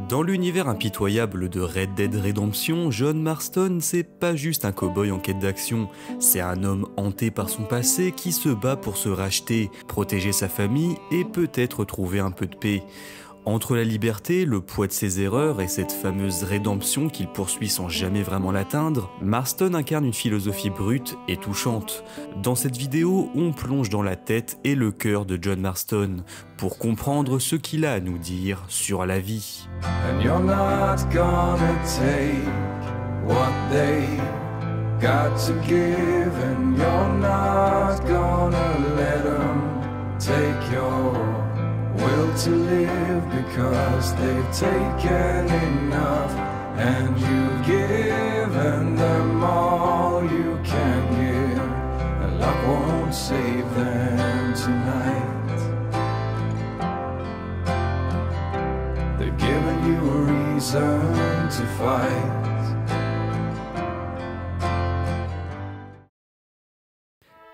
Dans l'univers impitoyable de Red Dead Redemption, John Marston, c'est pas juste un cow-boy en quête d'action, c'est un homme hanté par son passé qui se bat pour se racheter, protéger sa famille et peut-être trouver un peu de paix. Entre la liberté, le poids de ses erreurs et cette fameuse rédemption qu'il poursuit sans jamais vraiment l'atteindre, Marston incarne une philosophie brute et touchante. Dans cette vidéo, on plonge dans la tête et le cœur de John Marston pour comprendre ce qu'il a à nous dire sur la vie. And you're not gonna take what they got to give, and you're not gonna let them take your will to live, because they've taken enough and you've given them all you can give, and luck won't save them tonight. They've given you a reason to fight.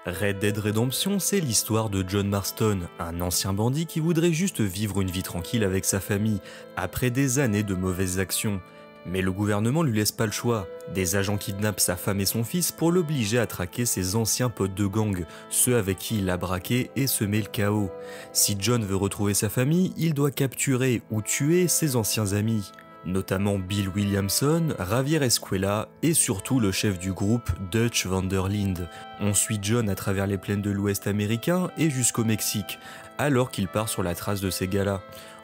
Red Dead Redemption, c'est l'histoire de John Marston, un ancien bandit qui voudrait juste vivre une vie tranquille avec sa famille, après des années de mauvaises actions. Mais le gouvernement lui laisse pas le choix. Des agents kidnappent sa femme et son fils pour l'obliger à traquer ses anciens potes de gang, ceux avec qui il a braqué et semé le chaos. Si John veut retrouver sa famille, il doit capturer ou tuer ses anciens amis, notamment Bill Williamson, Javier Escuela et surtout le chef du groupe, Dutch van der Linde. On suit John à travers les plaines de l'Ouest américain et jusqu'au Mexique, alors qu'il part sur la trace de ces gars-là.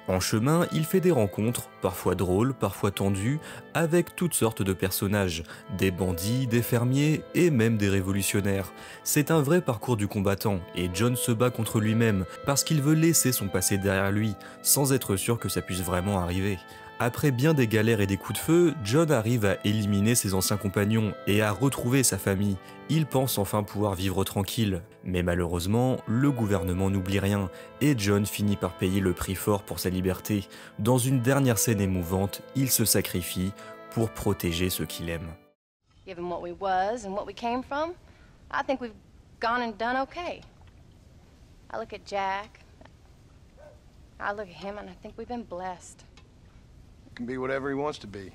En chemin, il fait des rencontres, parfois drôles, parfois tendues, avec toutes sortes de personnages, des bandits, des fermiers et même des révolutionnaires. C'est un vrai parcours du combattant, et John se bat contre lui-même, parce qu'il veut laisser son passé derrière lui, sans être sûr que ça puisse vraiment arriver. Après bien des galères et des coups de feu, John arrive à éliminer ses anciens compagnons et à retrouver sa famille. Il pense enfin pouvoir vivre tranquille. Mais malheureusement, le gouvernement n'oublie rien et John finit par payer le prix fort pour sa liberté. Dans une dernière scène émouvante, il se sacrifie pour protéger ceux qu'il aime. Given what we was and what we came from, I think we've gone and done okay. I look at Jack, I look at him, and I think we've been blessed. Can be whatever he wants to be.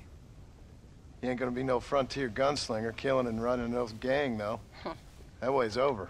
He ain't gonna be no frontier gunslinger killing and running those gang, though. That way's over.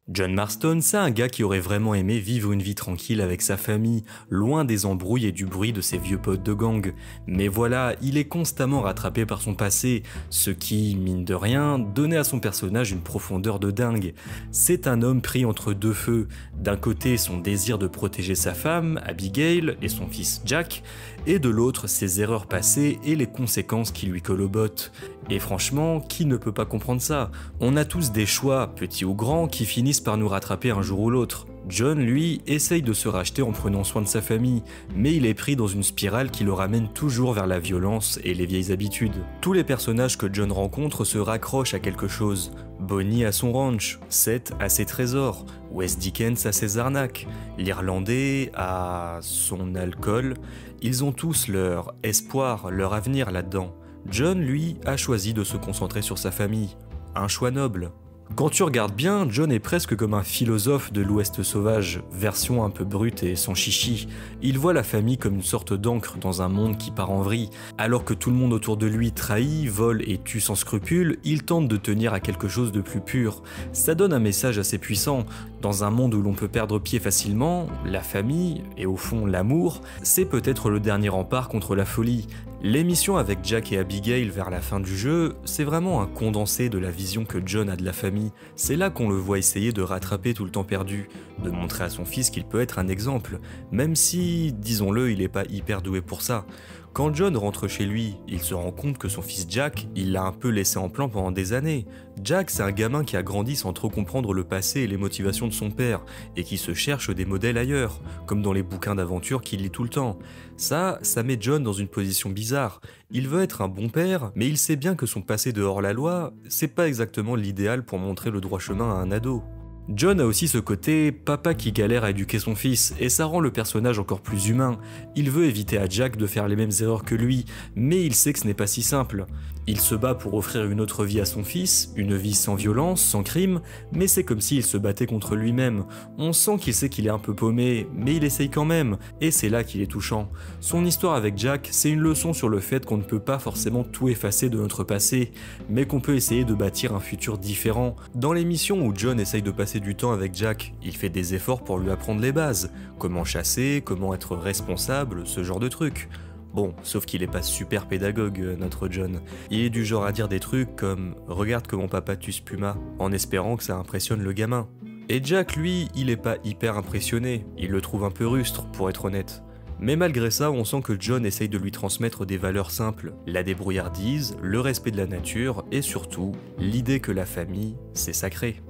John Marston, c'est un gars qui aurait vraiment aimé vivre une vie tranquille avec sa famille, loin des embrouilles et du bruit de ses vieux potes de gang. Mais voilà, il est constamment rattrapé par son passé, ce qui, mine de rien, donnait à son personnage une profondeur de dingue. C'est un homme pris entre deux feux, d'un côté son désir de protéger sa femme, Abigail, et son fils Jack, et de l'autre ses erreurs passées et les conséquences qui lui collent aux bottes. Et franchement, qui ne peut pas comprendre ça? On a tous des choix, petits ou grands, qui finissent par nous rattraper un jour ou l'autre. John, lui, essaye de se racheter en prenant soin de sa famille, mais il est pris dans une spirale qui le ramène toujours vers la violence et les vieilles habitudes. Tous les personnages que John rencontre se raccrochent à quelque chose. Bonnie à son ranch, Seth à ses trésors, Wes Dickens à ses arnaques, l'Irlandais à son alcool. Ils ont tous leur espoir, leur avenir là-dedans. John, lui, a choisi de se concentrer sur sa famille. Un choix noble. Quand tu regardes bien, John est presque comme un philosophe de l'Ouest sauvage, version un peu brute et sans chichi. Il voit la famille comme une sorte d'encre dans un monde qui part en vrille. Alors que tout le monde autour de lui trahit, vole et tue sans scrupule, il tente de tenir à quelque chose de plus pur. Ça donne un message assez puissant. Dans un monde où l'on peut perdre pied facilement, la famille, et au fond l'amour, c'est peut-être le dernier rempart contre la folie. L'émission avec Jack et Abigail vers la fin du jeu, c'est vraiment un condensé de la vision que John a de la famille. C'est là qu'on le voit essayer de rattraper tout le temps perdu, de montrer à son fils qu'il peut être un exemple, même si, disons-le, il n'est pas hyper doué pour ça. Quand John rentre chez lui, il se rend compte que son fils Jack, il l'a un peu laissé en plan pendant des années. Jack, c'est un gamin qui a grandi sans trop comprendre le passé et les motivations de son père, et qui se cherche des modèles ailleurs, comme dans les bouquins d'aventure qu'il lit tout le temps. Ça met John dans une position bizarre. Il veut être un bon père, mais il sait bien que son passé de hors-la-loi, c'est pas exactement l'idéal pour montrer le droit chemin à un ado. John a aussi ce côté papa qui galère à éduquer son fils, et ça rend le personnage encore plus humain. Il veut éviter à Jack de faire les mêmes erreurs que lui, mais il sait que ce n'est pas si simple. Il se bat pour offrir une autre vie à son fils, une vie sans violence, sans crime, mais c'est comme s'il se battait contre lui-même. On sent qu'il sait qu'il est un peu paumé, mais il essaye quand même, et c'est là qu'il est touchant. Son histoire avec Jack, c'est une leçon sur le fait qu'on ne peut pas forcément tout effacer de notre passé, mais qu'on peut essayer de bâtir un futur différent. Dans l'émission où John essaye de passer du temps avec Jack, il fait des efforts pour lui apprendre les bases, comment chasser, comment être responsable, ce genre de trucs. Bon, sauf qu'il est pas super pédagogue, notre John. Il est du genre à dire des trucs comme « Regarde comment papa tue ce puma », en espérant que ça impressionne le gamin. Et Jack, lui, il est pas hyper impressionné, il le trouve un peu rustre, pour être honnête. Mais malgré ça, on sent que John essaye de lui transmettre des valeurs simples, la débrouillardise, le respect de la nature, et surtout, l'idée que la famille, c'est sacré.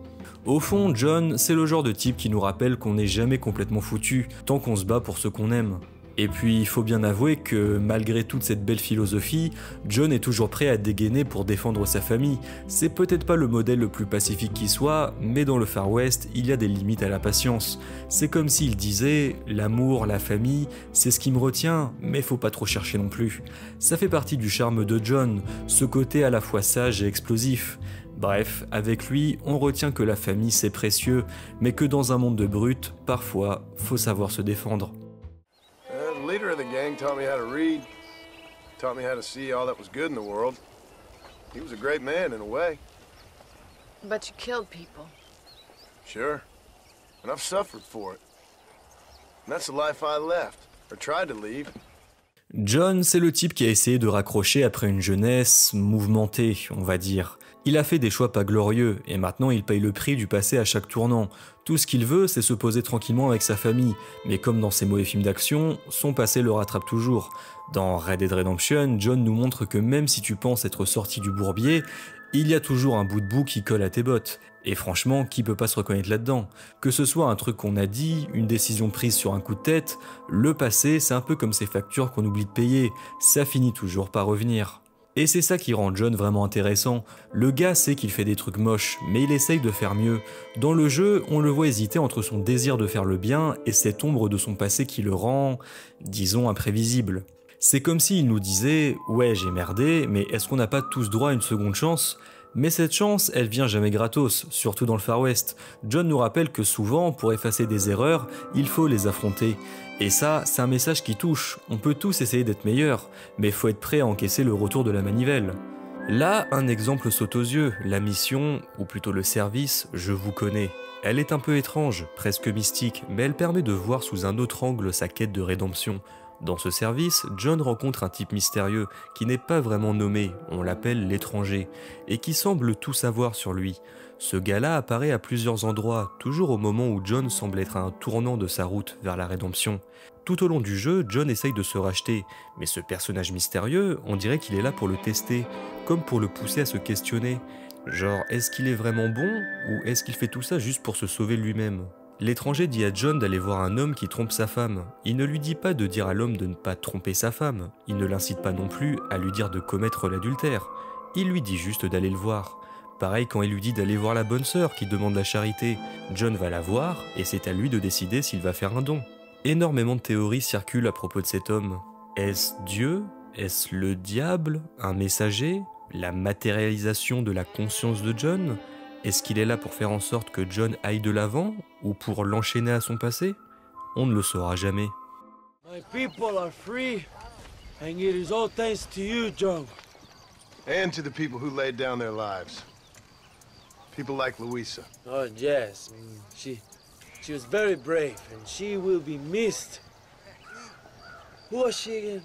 Au fond, John, c'est le genre de type qui nous rappelle qu'on n'est jamais complètement foutu, tant qu'on se bat pour ce qu'on aime. Et puis, il faut bien avouer que, malgré toute cette belle philosophie, John est toujours prêt à dégainer pour défendre sa famille. C'est peut-être pas le modèle le plus pacifique qui soit, mais dans le Far West, il y a des limites à la patience. C'est comme s'il disait « l'amour, la famille, c'est ce qui me retient, mais faut pas trop chercher non plus ». Ça fait partie du charme de John, ce côté à la fois sage et explosif. Bref, avec lui, on retient que la famille c'est précieux, mais que dans un monde de brutes, parfois, faut savoir se défendre. The leader of the gang taught me how to read, taught me how to see all that was good in the world. He was a great man in a way. But you killed people. Sure. And I've suffered for it. And that's the life I left, or tried to leave. John, c'est le type qui a essayé de raccrocher après une jeunesse mouvementée, on va dire. Il a fait des choix pas glorieux, et maintenant il paye le prix du passé à chaque tournant. Tout ce qu'il veut, c'est se poser tranquillement avec sa famille, mais comme dans ses mauvais films d'action, son passé le rattrape toujours. Dans Red Dead Redemption, John nous montre que même si tu penses être sorti du bourbier, il y a toujours un bout de boue qui colle à tes bottes. Et franchement, qui peut pas se reconnaître là-dedans? Que ce soit un truc qu'on a dit, une décision prise sur un coup de tête, le passé, c'est un peu comme ces factures qu'on oublie de payer, ça finit toujours par revenir. Et c'est ça qui rend John vraiment intéressant. Le gars sait qu'il fait des trucs moches, mais il essaye de faire mieux. Dans le jeu, on le voit hésiter entre son désir de faire le bien et cette ombre de son passé qui le rend, disons, imprévisible. C'est comme s'il nous disait « Ouais, j'ai merdé, mais est-ce qu'on n'a pas tous droit à une seconde chance ?» Mais cette chance, elle vient jamais gratos, surtout dans le Far West. John nous rappelle que souvent, pour effacer des erreurs, il faut les affronter. Et ça, c'est un message qui touche. On peut tous essayer d'être meilleurs, mais faut être prêt à encaisser le retour de la manivelle. Là, un exemple saute aux yeux, la mission, ou plutôt le service, je vous connais. Elle est un peu étrange, presque mystique, mais elle permet de voir sous un autre angle sa quête de rédemption. Dans ce service, John rencontre un type mystérieux qui n'est pas vraiment nommé, on l'appelle l'étranger, et qui semble tout savoir sur lui. Ce gars-là apparaît à plusieurs endroits, toujours au moment où John semble être à un tournant de sa route vers la rédemption. Tout au long du jeu, John essaye de se racheter, mais ce personnage mystérieux, on dirait qu'il est là pour le tester, comme pour le pousser à se questionner. Genre, est-ce qu'il est vraiment bon, ou est-ce qu'il fait tout ça juste pour se sauver lui-même ? L'étranger dit à John d'aller voir un homme qui trompe sa femme. Il ne lui dit pas de dire à l'homme de ne pas tromper sa femme. Il ne l'incite pas non plus à lui dire de commettre l'adultère. Il lui dit juste d'aller le voir. Pareil quand il lui dit d'aller voir la bonne sœur qui demande la charité. John va la voir et c'est à lui de décider s'il va faire un don. Énormément de théories circulent à propos de cet homme. Est-ce Dieu? Est-ce le diable? Un messager? La matérialisation de la conscience de John? Est-ce qu'il est là pour faire en sorte que John aille de l'avant ou pour l'enchaîner à son passé? On ne le saura jamais. My people are free, and it is all thanks to you, John. And to the people who laid down their lives. People like Louisa. Oh yes, she was very brave, and she will be missed. Who was she again?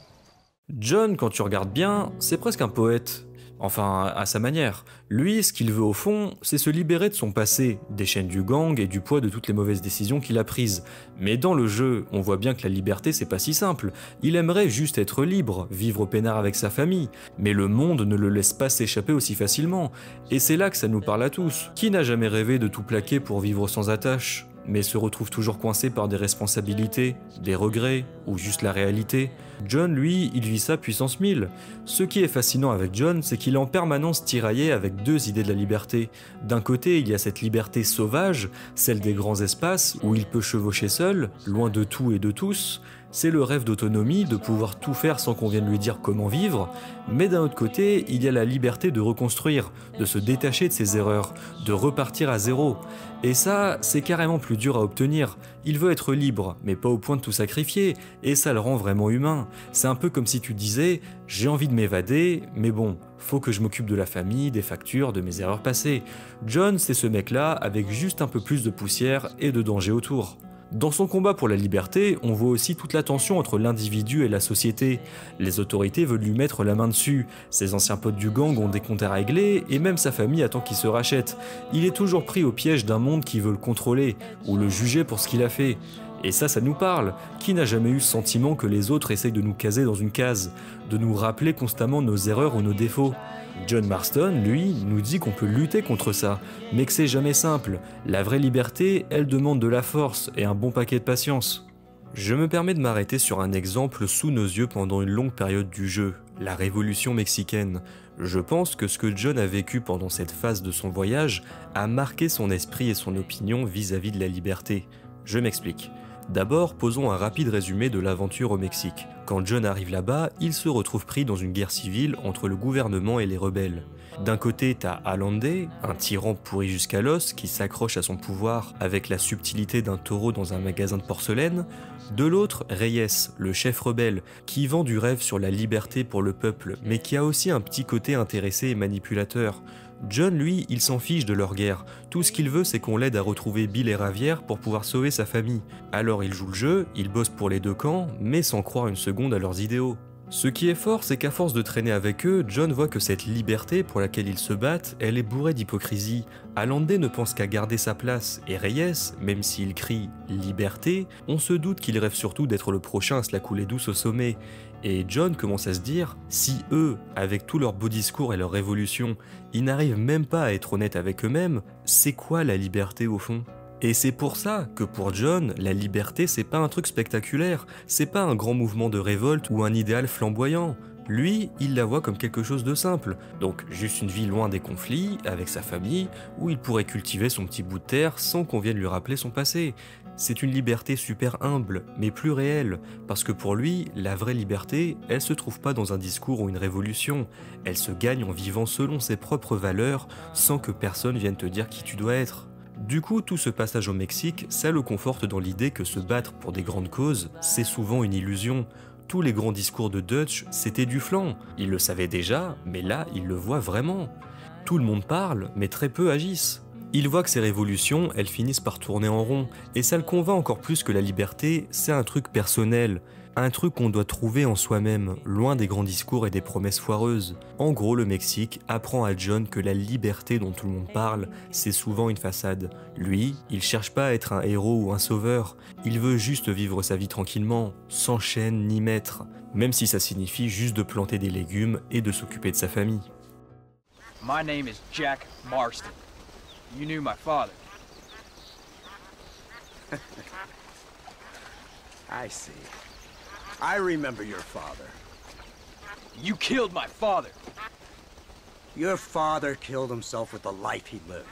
John, quand tu regardes bien, c'est presque un poète. Enfin, à sa manière. Lui, ce qu'il veut au fond, c'est se libérer de son passé, des chaînes du gang et du poids de toutes les mauvaises décisions qu'il a prises. Mais dans le jeu, on voit bien que la liberté, c'est pas si simple. Il aimerait juste être libre, vivre peinard avec sa famille. Mais le monde ne le laisse pas s'échapper aussi facilement. Et c'est là que ça nous parle à tous. Qui n'a jamais rêvé de tout plaquer pour vivre sans attache, mais se retrouve toujours coincé par des responsabilités, des regrets, ou juste la réalité? John, lui, il vit ça puissance 1000. Ce qui est fascinant avec John, c'est qu'il est en permanence tiraillé avec deux idées de la liberté. D'un côté, il y a cette liberté sauvage, celle des grands espaces, où il peut chevaucher seul, loin de tout et de tous. C'est le rêve d'autonomie, de pouvoir tout faire sans qu'on vienne lui dire comment vivre, mais d'un autre côté, il y a la liberté de reconstruire, de se détacher de ses erreurs, de repartir à zéro. Et ça, c'est carrément plus dur à obtenir. Il veut être libre, mais pas au point de tout sacrifier, et ça le rend vraiment humain. C'est un peu comme si tu disais « j'ai envie de m'évader, mais bon, faut que je m'occupe de la famille, des factures, de mes erreurs passées ». John, c'est ce mec-là, avec juste un peu plus de poussière et de danger autour. Dans son combat pour la liberté, on voit aussi toute la tension entre l'individu et la société. Les autorités veulent lui mettre la main dessus, ses anciens potes du gang ont des comptes à régler, et même sa famille attend qu'il se rachète. Il est toujours pris au piège d'un monde qui veut le contrôler, ou le juger pour ce qu'il a fait. Et ça nous parle. Qui n'a jamais eu ce sentiment que les autres essayent de nous caser dans une case, de nous rappeler constamment nos erreurs ou nos défauts? John Marston, lui, nous dit qu'on peut lutter contre ça, mais que c'est jamais simple. La vraie liberté, elle demande de la force et un bon paquet de patience. Je me permets de m'arrêter sur un exemple sous nos yeux pendant une longue période du jeu, la Révolution mexicaine. Je pense que ce que John a vécu pendant cette phase de son voyage a marqué son esprit et son opinion vis-à-vis de la liberté. Je m'explique. D'abord, posons un rapide résumé de l'aventure au Mexique. Quand John arrive là-bas, il se retrouve pris dans une guerre civile entre le gouvernement et les rebelles. D'un côté, t'as Allende, un tyran pourri jusqu'à l'os qui s'accroche à son pouvoir avec la subtilité d'un taureau dans un magasin de porcelaine. De l'autre, Reyes, le chef rebelle, qui vend du rêve sur la liberté pour le peuple, mais qui a aussi un petit côté intéressé et manipulateur. John, lui, il s'en fiche de leur guerre. Tout ce qu'il veut, c'est qu'on l'aide à retrouver Bill et Ravière pour pouvoir sauver sa famille. Alors il joue le jeu, il bosse pour les deux camps, mais sans croire une seconde à leurs idéaux. Ce qui est fort, c'est qu'à force de traîner avec eux, John voit que cette liberté pour laquelle ils se battent, elle est bourrée d'hypocrisie. Allende ne pense qu'à garder sa place, et Reyes, même s'il crie « liberté », on se doute qu'il rêve surtout d'être le prochain à se la couler douce au sommet. Et John commence à se dire, si eux, avec tout leur beau discours et leur révolution, ils n'arrivent même pas à être honnêtes avec eux-mêmes, c'est quoi la liberté au fond ? Et c'est pour ça que pour John, la liberté c'est pas un truc spectaculaire, c'est pas un grand mouvement de révolte ou un idéal flamboyant. Lui, il la voit comme quelque chose de simple, donc juste une vie loin des conflits, avec sa famille, où il pourrait cultiver son petit bout de terre sans qu'on vienne lui rappeler son passé. C'est une liberté super humble, mais plus réelle, parce que pour lui, la vraie liberté, elle se trouve pas dans un discours ou une révolution, elle se gagne en vivant selon ses propres valeurs, sans que personne vienne te dire qui tu dois être. Du coup, tout ce passage au Mexique, ça le conforte dans l'idée que se battre pour des grandes causes, c'est souvent une illusion. Tous les grands discours de Dutch, c'était du flan. Il le savait déjà, mais là, il le voit vraiment. Tout le monde parle, mais très peu agissent. Il voit que ces révolutions, elles finissent par tourner en rond, et ça le convainc encore plus que la liberté, c'est un truc personnel, un truc qu'on doit trouver en soi-même, loin des grands discours et des promesses foireuses. En gros, le Mexique apprend à John que la liberté dont tout le monde parle, c'est souvent une façade. Lui, il cherche pas à être un héros ou un sauveur, il veut juste vivre sa vie tranquillement, sans chaîne ni maître, même si ça signifie juste de planter des légumes et de s'occuper de sa famille. My name is Jack Marston. You knew my father. I see. I remember your father. You killed my father. Your father killed himself with the life he lived.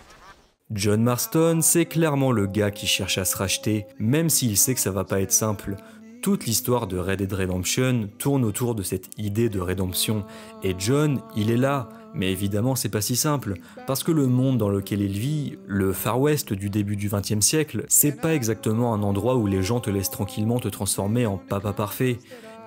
John Marston, c'est clairement le gars qui cherche à se racheter, même s'il sait que ça va pas être simple. Toute l'histoire de Red Dead Redemption tourne autour de cette idée de rédemption, et John, il est là. Mais évidemment, c'est pas si simple, parce que le monde dans lequel il vit, le Far West du début du XXe siècle, c'est pas exactement un endroit où les gens te laissent tranquillement te transformer en papa parfait.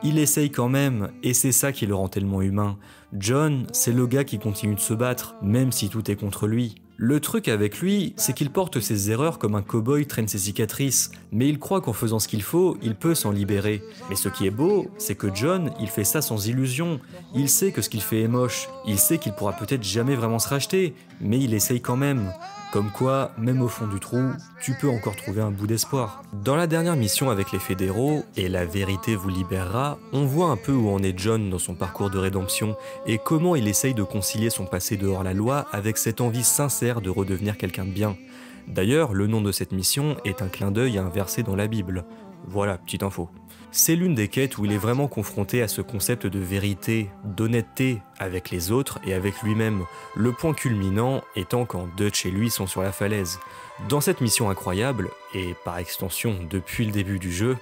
Il essaye quand même, et c'est ça qui le rend tellement humain. John, c'est le gars qui continue de se battre, même si tout est contre lui. Le truc avec lui, c'est qu'il porte ses erreurs comme un cow-boy traîne ses cicatrices, mais il croit qu'en faisant ce qu'il faut, il peut s'en libérer. Mais ce qui est beau, c'est que John, il fait ça sans illusion. Il sait que ce qu'il fait est moche, il sait qu'il pourra peut-être jamais vraiment se racheter, mais il essaye quand même. Comme quoi, même au fond du trou, tu peux encore trouver un bout d'espoir. Dans la dernière mission avec les fédéraux, et la vérité vous libérera, on voit un peu où en est John dans son parcours de rédemption et comment il essaye de concilier son passé de hors-la-loi avec cette envie sincère de redevenir quelqu'un de bien. D'ailleurs, le nom de cette mission est un clin d'œil à un verset dans la Bible. Voilà, petite info. C'est l'une des quêtes où il est vraiment confronté à ce concept de vérité, d'honnêteté avec les autres et avec lui-même, le point culminant étant quand Dutch et lui sont sur la falaise. Dans cette mission incroyable, et par extension depuis le début du jeu,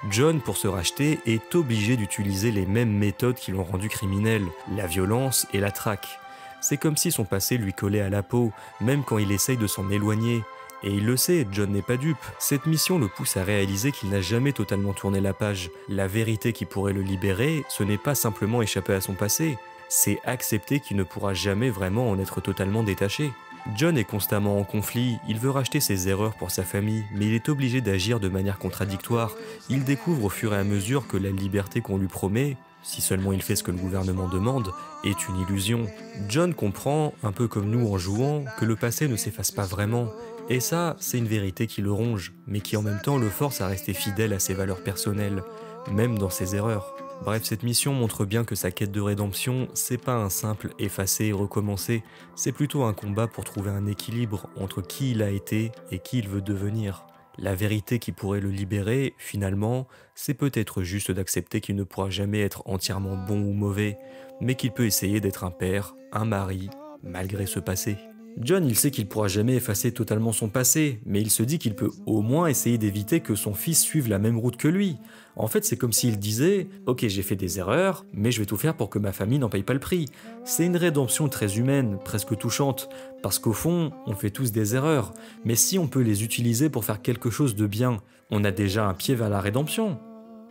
John, pour se racheter, est obligé d'utiliser les mêmes méthodes qui l'ont rendu criminel, la violence et la traque. C'est comme si son passé lui collait à la peau, même quand il essaye de s'en éloigner. Et il le sait, John n'est pas dupe. Cette mission le pousse à réaliser qu'il n'a jamais totalement tourné la page. La vérité qui pourrait le libérer, ce n'est pas simplement échapper à son passé, c'est accepter qu'il ne pourra jamais vraiment en être totalement détaché. John est constamment en conflit, il veut racheter ses erreurs pour sa famille, mais il est obligé d'agir de manière contradictoire. Il découvre au fur et à mesure que la liberté qu'on lui promet, si seulement il fait ce que le gouvernement demande, est une illusion. John comprend, un peu comme nous en jouant, que le passé ne s'efface pas vraiment. Et ça, c'est une vérité qui le ronge, mais qui en même temps le force à rester fidèle à ses valeurs personnelles, même dans ses erreurs. Bref, cette mission montre bien que sa quête de rédemption, c'est pas un simple effacer et recommencer, c'est plutôt un combat pour trouver un équilibre entre qui il a été et qui il veut devenir. La vérité qui pourrait le libérer, finalement, c'est peut-être juste d'accepter qu'il ne pourra jamais être entièrement bon ou mauvais, mais qu'il peut essayer d'être un père, un mari, malgré ce passé. John, il sait qu'il pourra jamais effacer totalement son passé, mais il se dit qu'il peut au moins essayer d'éviter que son fils suive la même route que lui. En fait, c'est comme s'il disait « Ok, j'ai fait des erreurs, mais je vais tout faire pour que ma famille n'en paye pas le prix ». C'est une rédemption très humaine, presque touchante, parce qu'au fond, on fait tous des erreurs, mais si on peut les utiliser pour faire quelque chose de bien, on a déjà un pied vers la rédemption,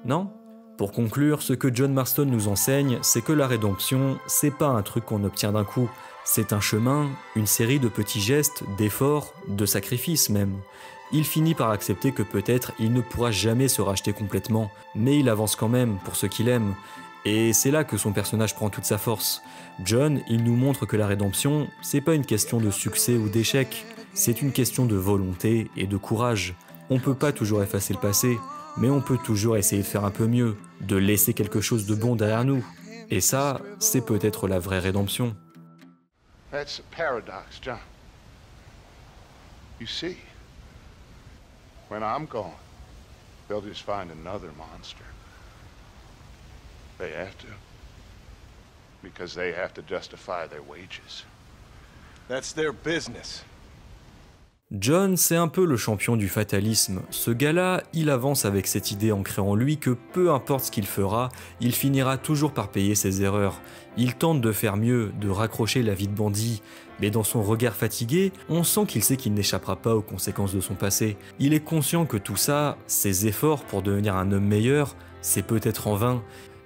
non ? Pour conclure, ce que John Marston nous enseigne, c'est que la rédemption, c'est pas un truc qu'on obtient d'un coup. C'est un chemin, une série de petits gestes, d'efforts, de sacrifices même. Il finit par accepter que peut-être il ne pourra jamais se racheter complètement, mais il avance quand même pour ce qu'il aime. Et c'est là que son personnage prend toute sa force. John, il nous montre que la rédemption, c'est pas une question de succès ou d'échec, c'est une question de volonté et de courage. On peut pas toujours effacer le passé, mais on peut toujours essayer de faire un peu mieux, de laisser quelque chose de bon derrière nous. Et ça, c'est peut-être la vraie rédemption. That's a paradox, John. You see, when I'm gone, they'll just find another monster. They have to. Because they have to justify their wages. That's their business. John, c'est un peu le champion du fatalisme. Ce gars-là, il avance avec cette idée ancrée en lui que peu importe ce qu'il fera, il finira toujours par payer ses erreurs. Il tente de faire mieux, de raccrocher la vie de bandit, mais dans son regard fatigué, on sent qu'il sait qu'il n'échappera pas aux conséquences de son passé. Il est conscient que tout ça, ses efforts pour devenir un homme meilleur, c'est peut-être en vain.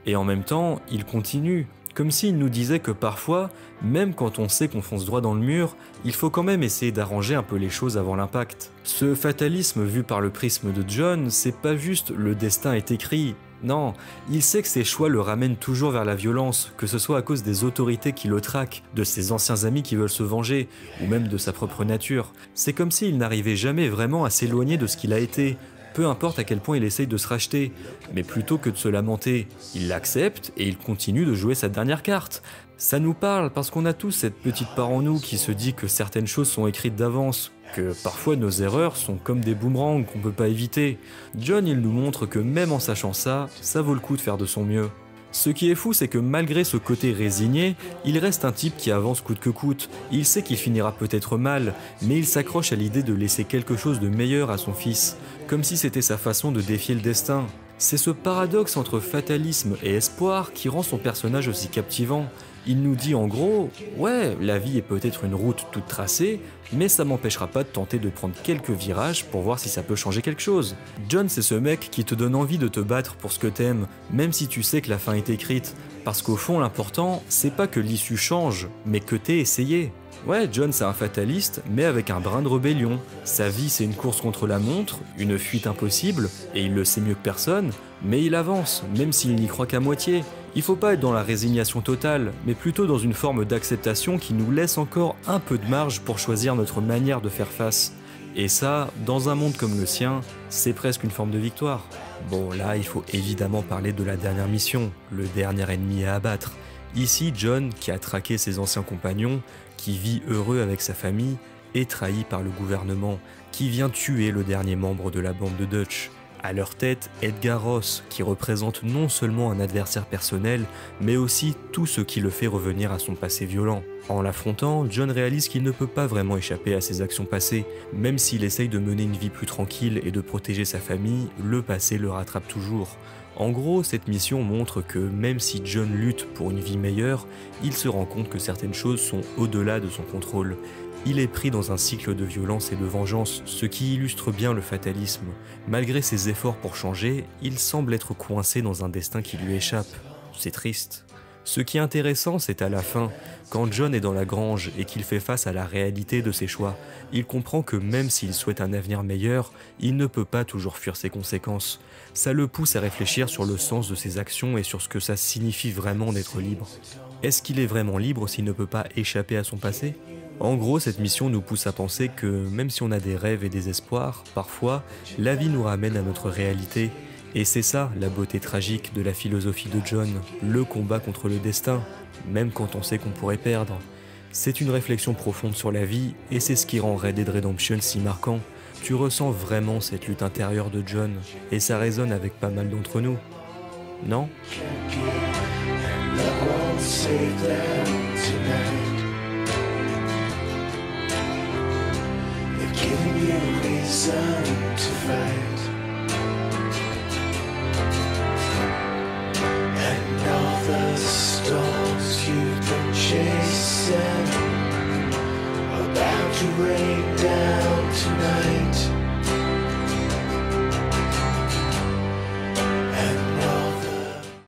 Et en même temps, il continue. Comme s'il nous disait que parfois, même quand on sait qu'on fonce droit dans le mur, il faut quand même essayer d'arranger un peu les choses avant l'impact. Ce fatalisme vu par le prisme de John, c'est pas juste le destin est écrit. Non, il sait que ses choix le ramènent toujours vers la violence, que ce soit à cause des autorités qui le traquent, de ses anciens amis qui veulent se venger, ou même de sa propre nature. C'est comme s'il n'arrivait jamais vraiment à s'éloigner de ce qu'il a été. Peu importe à quel point il essaye de se racheter, mais plutôt que de se lamenter, il l'accepte et il continue de jouer sa dernière carte. Ça nous parle parce qu'on a tous cette petite part en nous qui se dit que certaines choses sont écrites d'avance, que parfois nos erreurs sont comme des boomerangs qu'on peut pas éviter. John, il nous montre que même en sachant ça, ça vaut le coup de faire de son mieux. Ce qui est fou, c'est que malgré ce côté résigné, il reste un type qui avance coûte que coûte. Il sait qu'il finira peut-être mal, mais il s'accroche à l'idée de laisser quelque chose de meilleur à son fils, comme si c'était sa façon de défier le destin. C'est ce paradoxe entre fatalisme et espoir qui rend son personnage aussi captivant. Il nous dit en gros, ouais, la vie est peut-être une route toute tracée, mais ça m'empêchera pas de tenter de prendre quelques virages pour voir si ça peut changer quelque chose. John, c'est ce mec qui te donne envie de te battre pour ce que t'aimes, même si tu sais que la fin est écrite, parce qu'au fond l'important, c'est pas que l'issue change, mais que t'aies essayé. Ouais, John c'est un fataliste, mais avec un brin de rébellion. Sa vie c'est une course contre la montre, une fuite impossible, et il le sait mieux que personne, mais il avance, même s'il n'y croit qu'à moitié. Il faut pas être dans la résignation totale, mais plutôt dans une forme d'acceptation qui nous laisse encore un peu de marge pour choisir notre manière de faire face. Et ça, dans un monde comme le sien, c'est presque une forme de victoire. Bon, là, il faut évidemment parler de la dernière mission, le dernier ennemi à abattre. Ici, John, qui a traqué ses anciens compagnons, qui vit heureux avec sa famille, est trahi par le gouvernement, qui vient tuer le dernier membre de la bande de Dutch. À leur tête, Edgar Ross, qui représente non seulement un adversaire personnel, mais aussi tout ce qui le fait revenir à son passé violent. En l'affrontant, John réalise qu'il ne peut pas vraiment échapper à ses actions passées. Même s'il essaye de mener une vie plus tranquille et de protéger sa famille, le passé le rattrape toujours. En gros, cette mission montre que même si John lutte pour une vie meilleure, il se rend compte que certaines choses sont au-delà de son contrôle. Il est pris dans un cycle de violence et de vengeance, ce qui illustre bien le fatalisme. Malgré ses efforts pour changer, il semble être coincé dans un destin qui lui échappe. C'est triste. Ce qui est intéressant, c'est à la fin, quand John est dans la grange et qu'il fait face à la réalité de ses choix, il comprend que même s'il souhaite un avenir meilleur, il ne peut pas toujours fuir ses conséquences. Ça le pousse à réfléchir sur le sens de ses actions et sur ce que ça signifie vraiment d'être libre. Est-ce qu'il est vraiment libre s'il ne peut pas échapper à son passé ? En gros, cette mission nous pousse à penser que même si on a des rêves et des espoirs, parfois, la vie nous ramène à notre réalité. Et c'est ça, la beauté tragique de la philosophie de John, le combat contre le destin, même quand on sait qu'on pourrait perdre. C'est une réflexion profonde sur la vie, et c'est ce qui rend Red Dead Redemption si marquant. Tu ressens vraiment cette lutte intérieure de John, et ça résonne avec pas mal d'entre nous. Non ? About to rain down tonight.